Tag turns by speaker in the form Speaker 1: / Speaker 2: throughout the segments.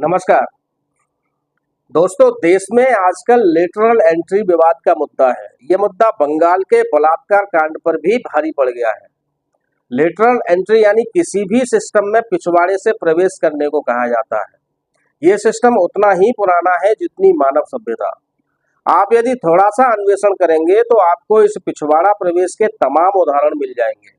Speaker 1: नमस्कार दोस्तों, देश में आजकल लेटरल एंट्री विवाद का मुद्दा है। यह मुद्दा बंगाल के बलात्कार कांड पर भी भारी पड़ गया है। लेटरल एंट्री यानी किसी भी सिस्टम में पिछवाड़े से प्रवेश करने को कहा जाता है। यह सिस्टम उतना ही पुराना है जितनी मानव सभ्यता। आप यदि थोड़ा सा अन्वेषण करेंगे तो आपको इस पिछवाड़ा प्रवेश के तमाम उदाहरण मिल जाएंगे।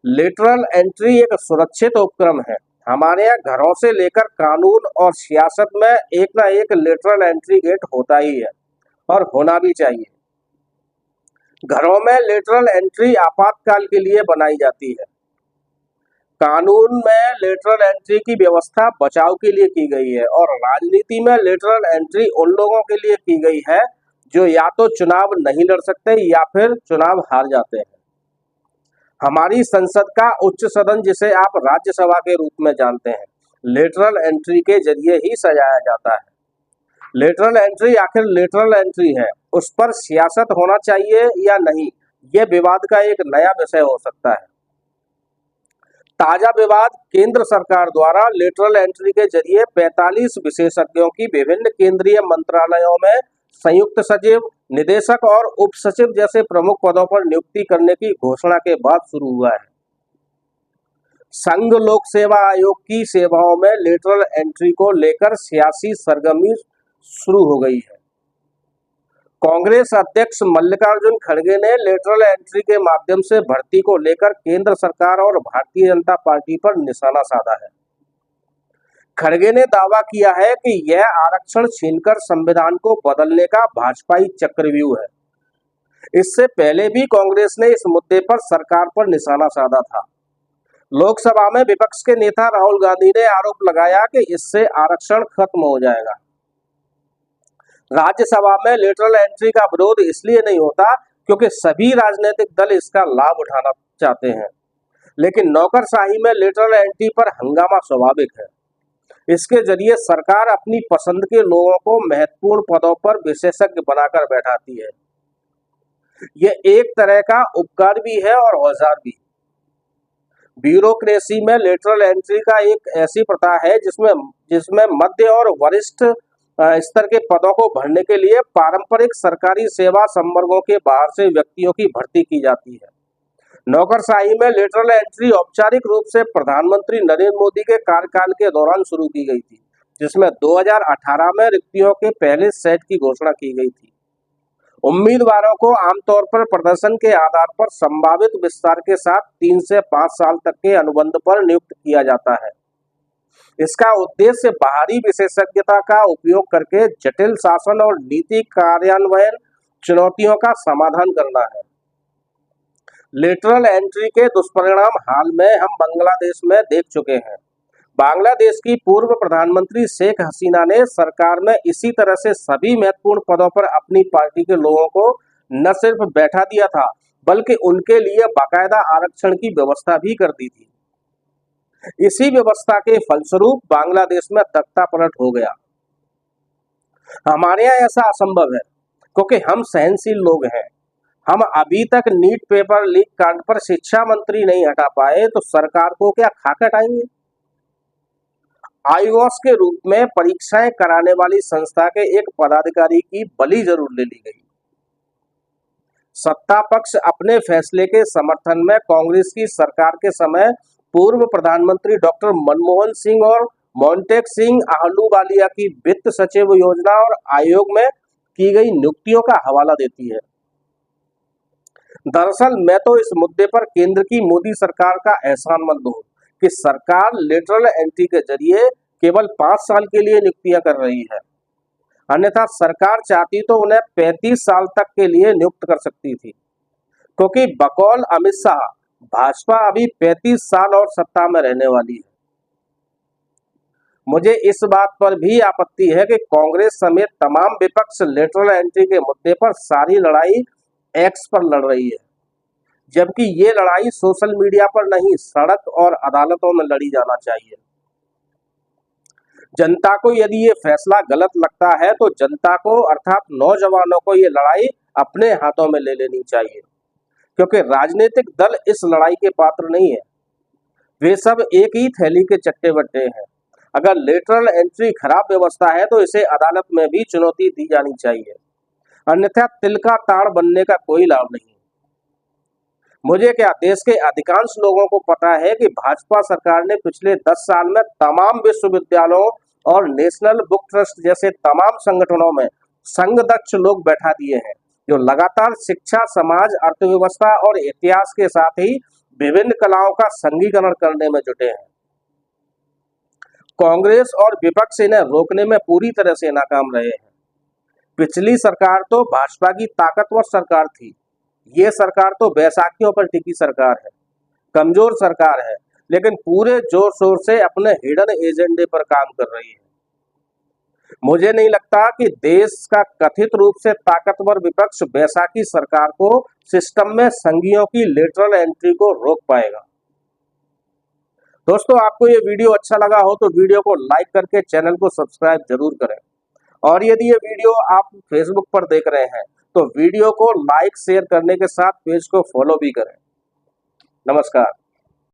Speaker 1: लेटरल एंट्री एक सुरक्षित उपक्रम है। हमारे यहाँ घरों से लेकर कानून और सियासत में एक ना एक लेटरल एंट्री गेट होता ही है और होना भी चाहिए। घरों में लेटरल एंट्री आपातकाल के लिए बनाई जाती है। कानून में लेटरल एंट्री की व्यवस्था बचाव के लिए की गई है और राजनीति में लेटरल एंट्री उन लोगों के लिए की गई है जो या तो चुनाव नहीं लड़ सकते या फिर चुनाव हार जाते हैं। हमारी संसद का उच्च सदन, जिसे आप राज्यसभा के रूप में जानते हैं, लेटरल एंट्री के जरिए ही सजाया जाता है। लेटरल एंट्री आखिर लेटरल एंट्री है, उस पर सियासत होना चाहिए या नहीं, यह विवाद का एक नया विषय हो सकता है। ताजा विवाद केंद्र सरकार द्वारा लेटरल एंट्री के जरिए 45 विशेषज्ञों की विभिन्न केंद्रीय मंत्रालयों में संयुक्त सचिव, निदेशक और उप सचिव जैसे प्रमुख पदों पर नियुक्ति करने की घोषणा के बाद शुरू हुआ है। संघ लोक सेवा आयोग की सेवाओं में लेटरल एंट्री को लेकर सियासी सरगर्मी शुरू हो गई है। कांग्रेस अध्यक्ष मल्लिकार्जुन खड़गे ने लेटरल एंट्री के माध्यम से भर्ती को लेकर केंद्र सरकार और भारतीय जनता पार्टी पर निशाना साधा है। खड़गे ने दावा किया है कि यह आरक्षण छीनकर संविधान को बदलने का भाजपाई चक्रव्यूह है। इससे पहले भी कांग्रेस ने इस मुद्दे पर सरकार पर निशाना साधा था। लोकसभा में विपक्ष के नेता राहुल गांधी ने आरोप लगाया कि इससे आरक्षण खत्म हो जाएगा। राज्यसभा में लेटरल एंट्री का विरोध इसलिए नहीं होता क्योंकि सभी राजनीतिक दल इसका लाभ उठाना चाहते हैं, लेकिन नौकरशाही में लेटरल एंट्री पर हंगामा स्वाभाविक है। इसके जरिए सरकार अपनी पसंद के लोगों को महत्वपूर्ण पदों पर विशेषज्ञ बनाकर बैठाती है। यह एक तरह का उपकार भी है और औजार भी। ब्यूरोक्रेसी में लेटरल एंट्री का एक ऐसी प्रथा है जिसमें मध्य और वरिष्ठ स्तर के पदों को भरने के लिए पारंपरिक सरकारी सेवा संवर्गों के बाहर से व्यक्तियों की भर्ती की जाती है। नौकरशाही में लेटरल एंट्री औपचारिक रूप से प्रधानमंत्री नरेंद्र मोदी के कार्यकाल के दौरान शुरू की गई थी, जिसमें 2018 में रिक्तियों के पहले सेट की घोषणा की गई थी। उम्मीदवारों को आमतौर पर प्रदर्शन के आधार पर संभावित विस्तार के साथ 3 से 5 साल तक के अनुबंध पर नियुक्त किया जाता है। इसका उद्देश्य बाहरी विशेषज्ञता का उपयोग करके जटिल शासन और नीति कार्यान्वयन चुनौतियों का समाधान करना है। लेटरल एंट्री के दुष्परिणाम हाल में हम बांग्लादेश में देख चुके हैं। बांग्लादेश की पूर्व प्रधानमंत्री शेख हसीना ने सरकार में इसी तरह से सभी महत्वपूर्ण पदों पर अपनी पार्टी के लोगों को न सिर्फ बैठा दिया था, बल्कि उनके लिए बाकायदा आरक्षण की व्यवस्था भी कर दी थी। इसी व्यवस्था के फलस्वरूप बांग्लादेश में तख्ता पलट हो गया। हमारे यहाँ ऐसा असंभव है क्योंकि हम सहनशील लोग हैं। हम अभी तक नीट पेपर लीक कांड पर शिक्षा मंत्री नहीं हटा पाए तो सरकार को क्या खाक हटाएंगे। आईओएस के रूप में परीक्षाएं कराने वाली संस्था के एक पदाधिकारी की बलि जरूर ले ली गई। सत्ता पक्ष अपने फैसले के समर्थन में कांग्रेस की सरकार के समय पूर्व प्रधानमंत्री डॉक्टर मनमोहन सिंह और मोंटेक सिंह आहलूवालिया की वित्त सचिव योजना और आयोग में की गई नियुक्तियों का हवाला देती है। दरअसल मैं तो इस मुद्दे पर केंद्र की मोदी सरकार का एहसानमंद हूं कि सरकार लेटरल एंट्री के जरिए केवल 5 साल के लिए नियुक्तियां कर रही है। अन्यथा सरकार चाहती तो उन्हें 35 साल तक के लिए नियुक्त कर सकती थी, क्योंकि बकौल अमित शाह भाजपा अभी 35 साल और सत्ता में रहने वाली है। मुझे इस बात पर भी आपत्ति है कि कांग्रेस समेत तमाम विपक्ष लेटरल एंट्री के मुद्दे पर सारी लड़ाई एक्स पर लड़ रही है, जबकि ये लड़ाई सोशल मीडिया पर नहीं, सड़क और अदालतों में लड़ी जाना चाहिए। जनता को यदि ये फैसला गलत लगता है तो जनता को अर्थात नौजवानों को ये लड़ाई अपने हाथों में ले लेनी चाहिए, क्योंकि राजनीतिक दल इस लड़ाई के पात्र नहीं है। वे सब एक ही थैली के चट्टे बट्टे हैं। अगर लेटरल एंट्री खराब व्यवस्था है तो इसे अदालत में भी चुनौती दी जानी चाहिए, अन्यथा तिल का ताड़ बनने का कोई लाभ नहीं। मुझे क्या, देश के अधिकांश लोगों को पता है कि भाजपा सरकार ने पिछले 10 साल में तमाम विश्वविद्यालयों और नेशनल बुक ट्रस्ट जैसे तमाम संगठनों में संघदक्ष लोग बैठा दिए हैं, जो लगातार शिक्षा, समाज, अर्थव्यवस्था और इतिहास के साथ ही विभिन्न कलाओं का संघीकरण करने में जुटे हैं। कांग्रेस और विपक्ष इन्हें रोकने में पूरी तरह से नाकाम रहे हैं। पिछली सरकार तो भाजपा की ताकतवर सरकार थी, ये सरकार तो बैसाखियों पर टिकी सरकार है, कमजोर सरकार है, लेकिन पूरे जोर शोर से अपने हिडन एजेंडे पर काम कर रही है। मुझे नहीं लगता कि देश का कथित रूप से ताकतवर विपक्ष बैसाखी सरकार को सिस्टम में संघियों की लेटरल एंट्री को रोक पाएगा। दोस्तों, आपको ये वीडियो अच्छा लगा हो तो वीडियो को लाइक करके चैनल को सब्सक्राइब जरूर करें, और यदि ये वीडियो आप फेसबुक पर देख रहे हैं तो वीडियो को लाइक शेयर करने के साथ पेज को फॉलो भी करें। नमस्कार।